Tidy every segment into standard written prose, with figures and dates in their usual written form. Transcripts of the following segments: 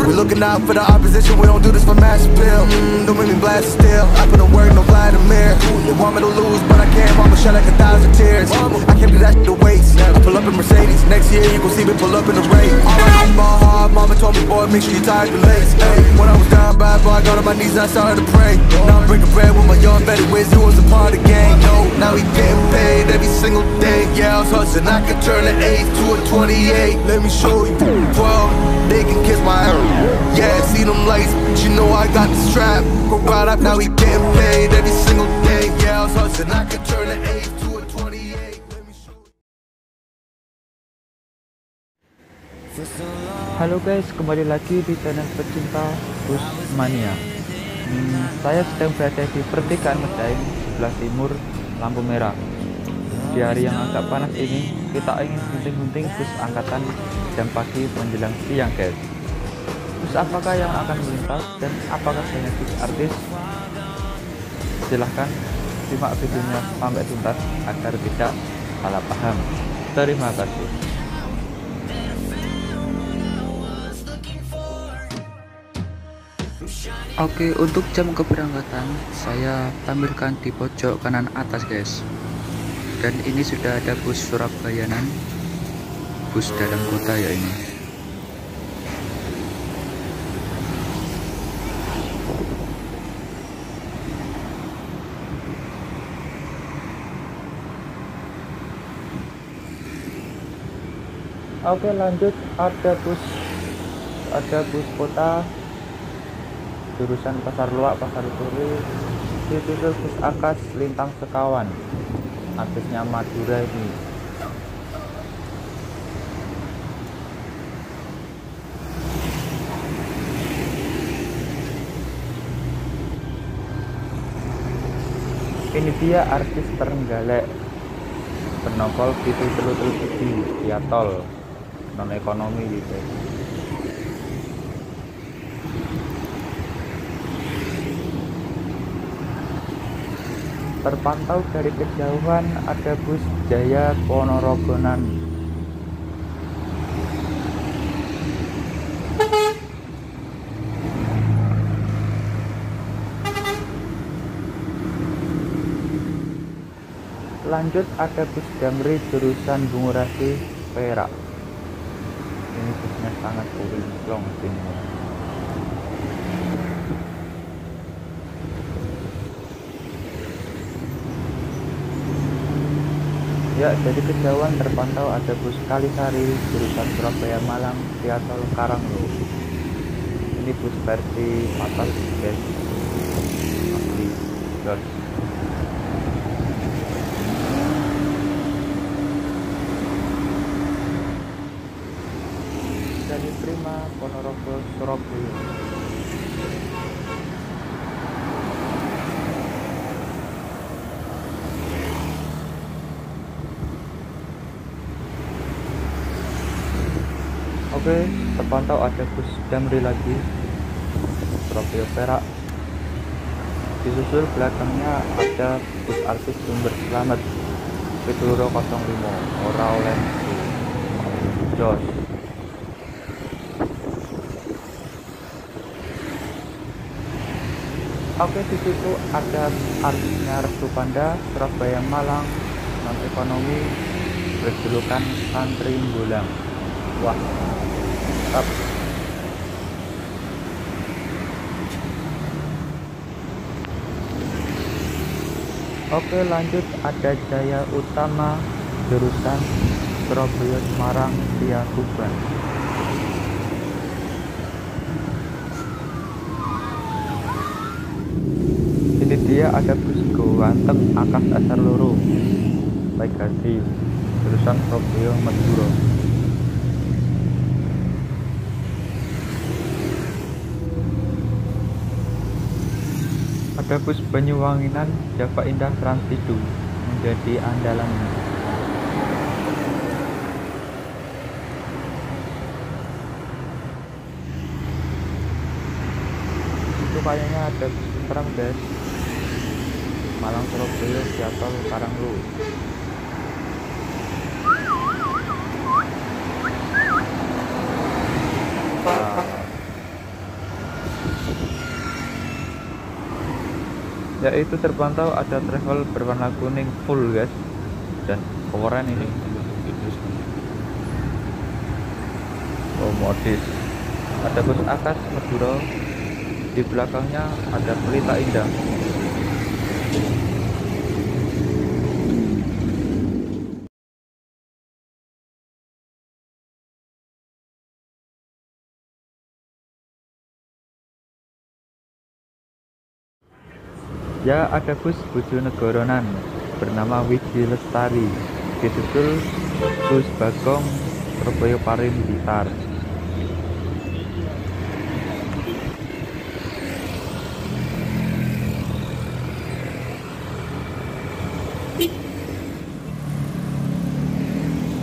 We looking out for the opposition, we don't do this for mass appeal. Don't make me blast it still, I put in work, no Vladimir. They want me to lose, but I can't, mama shed like 1,000 tears. I can't do that shit to waste. I pull up in Mercedes, next year you gon' see me pull up in the race. All I need ball hard, mama told me, boy, make sure you tie the lace. Hey, when I was down bad, boy, I got on my knees and I started to pray. Now I'm breaking bread with my young Betty Wiz, who was a part of the gang. No, now he getting paid every single day. Yeah, I was hustling, I could turn an 8 to a 28. Let me show you, 12, they can kiss my hair. Yeah, see them lights, but you know I got the strap. Go right up, now he getting paid every single day. Yeah, I was hustling, I could turn an 8 to a 28. Let me show you. Halo guys, kembali lagi di channel pecinta bus mania. Saya sedang berada di pertigaan Medaeng sebelah timur lampu merah. Di hari yang agak panas ini, kita ingin hunting-hunting bus angkatan jam pagi menjelang siang guys. Bus apakah yang akan melintas dan apakah banyak bus artis? Silahkan simak videonya sampai tuntas agar tidak salah paham. Terima kasih. Oke, untuk jam keberangkatan saya tampilkan di pojok kanan atas guys. Dan ini sudah ada bus Surabayanan, bus dalam kota ya ini. Oke, lanjut, ada bus kota jurusan Pasar Luak, Pasar Turi, ditusul bus Akas Lintang Sekawan, aksesnya Madura ini. Ini dia artis Trenggalek, penongkol Pitu Telu-Telu Siji, via tol non ekonomi gitu. Terpantau dari kejauhan ada bus Jaya Ponorogonan. Lanjut ada bus Damri jurusan Bungurasi Perak. Ini busnya sangat long ini. Ya, dari kejauhan terpantau ada bus Kalisari jurusan Surabaya Malang via tol Karanglo. Ini bus versi atas guys, asli jos. Dari Prima Ponorogo Surabaya. Oke, terpantau ada bus Damri lagi Surabaya Perak. Disusul belakangnya ada bus artis Sumber Selamat Pituluro 05 ora oleh jos. Oke, di situ ada artisnya Restu Panda Surabaya Malang non ekonomi berjulukan Santri Bolang. Wah, mantap. Oke, lanjut ada Jaya Utama jurusan Surabaya Semarang via Tuban. Ini dia ada bus Gowanteng Akas Asar Loro Legasi jurusan Surabaya Madura. Ada bus Banyuwanginan Java Indah Transidu menjadi andalan. Itu kayaknya ada bus Tenteram guys, Malang Surabaya via tol Karanglo. yaitu terpantau ada travel berwarna kuning full guys, dan keren ini. Oh modis, ada bus Akas Madura, di belakangnya ada Pelita Indah. Ya, ada bus Bojonegoronan bernama Wiji Lestari, disusul bus Bagong Surabaya Parin Blitar.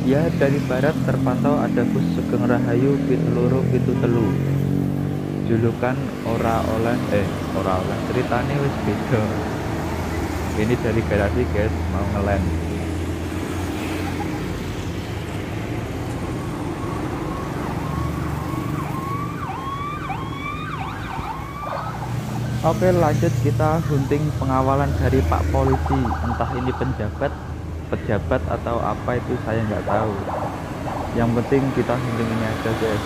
Ya, dari barat terpantau ada bus Sugeng Rahayu Pitu Loro Pitu Telu. Julukan ora oleh ceritane wis beda. Ini dari garasi guys, mau ngelem. Oke, lanjut kita hunting pengawalan dari Pak Polisi. Entah ini pejabat atau apa itu saya nggak tahu. Yang penting kita hunting ini aja guys.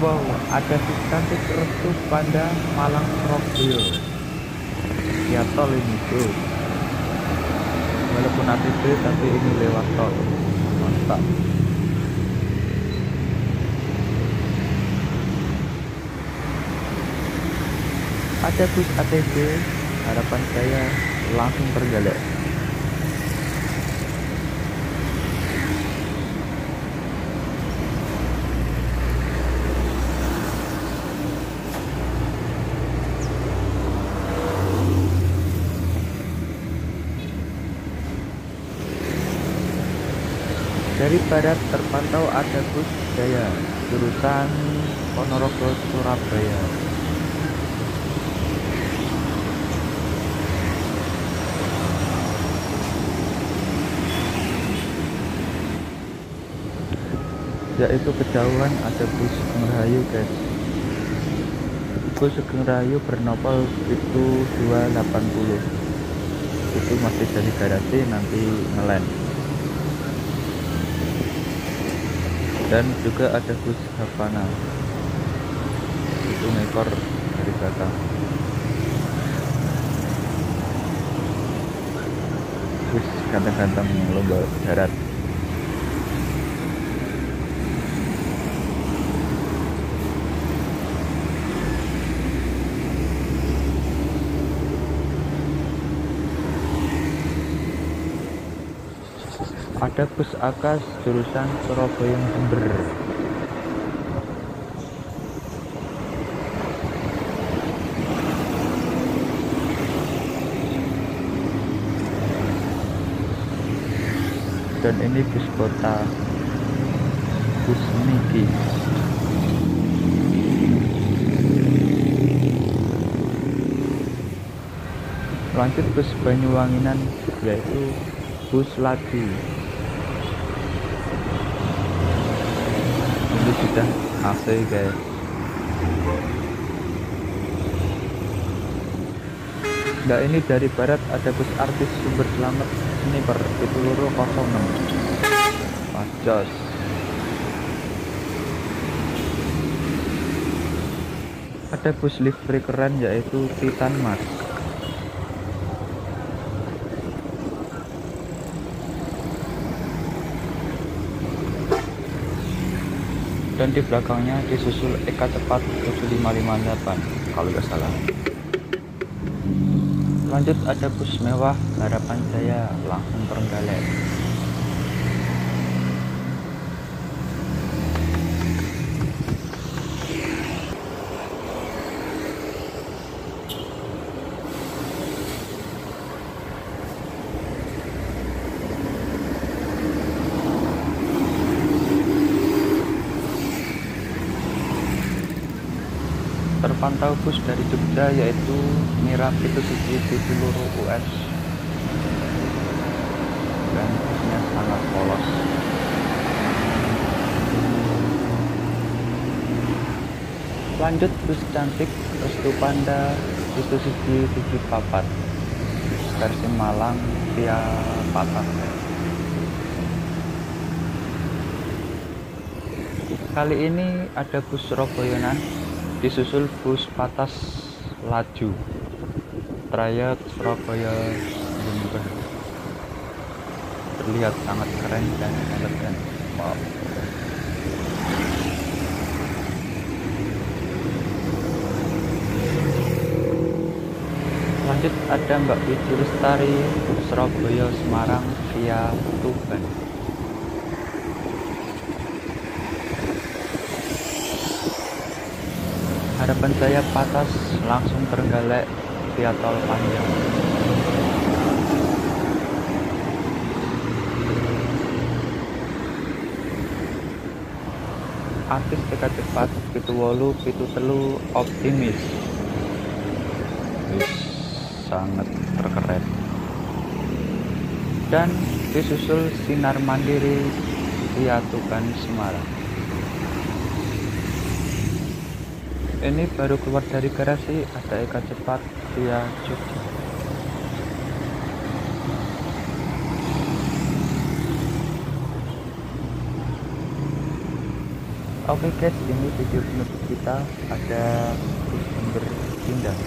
Wow, ada si cantik restu pada Malang Surabaya. Ya tol ini tuh. Walaupun ATV tapi ini lewat tol. Mantap. Ada bus ATV, harapan saya langsung tergalak. Dari barat terpantau ada bus Jaya jurusan Ponorogo Surabaya. Yaitu kejauhan ada bus Sugeng Rahayu guys. Bus Sugeng Rahayu bernopol itu 280. Itu masih dari garasi, nanti ngelend. Dan juga ada bus Havana, itu ngekor dari belakang. Bus ganteng-ganteng lomba darat. Ada bus Akas jurusan Surabaya Jember. Dan ini bus kota, bus Niki. Lanjut bus Banyuwanginan, yaitu bus Ladi. Ini sudah AC guys. Nah, ini dari barat ada bus artis Sumber Selamat Sniper Pitu Loro 06. Pacos. Ada bus livery keren yaitu Titan Mas. dan di belakangnya disusul Eka Cepat 7558 kalau nggak salah. Lanjut ada bus mewah Harapan Jaya langsung Trenggalek. Terpantau bus dari Jogja yaitu Mira Pitu Siji Pitu Loro US, dan busnya sangat polos. Lanjut bus cantik Restu Panda Pitu Siji Pitu Papat versi Malang via Patat. Kali ini ada bus Surabaya disusul bus Patas Laju trayek Surabaya Jember. Terlihat sangat keren dan elegan. Wow. Lanjut ada Mbak Wiji Lestari Surabaya Semarang via Tuban. Harapan Jaya Patas langsung Trenggalek via tol panjang. Artis Eka Cepat Pitu Wolu Pitu Telu Optimis. Sangat terkeren. Dan disusul Sinar Mandiri via Tuban Semarang. Ini baru keluar dari garasi, ada Eka Cepat via Jogja. Oke guys, ini video penutup kita, ada bus berpindah.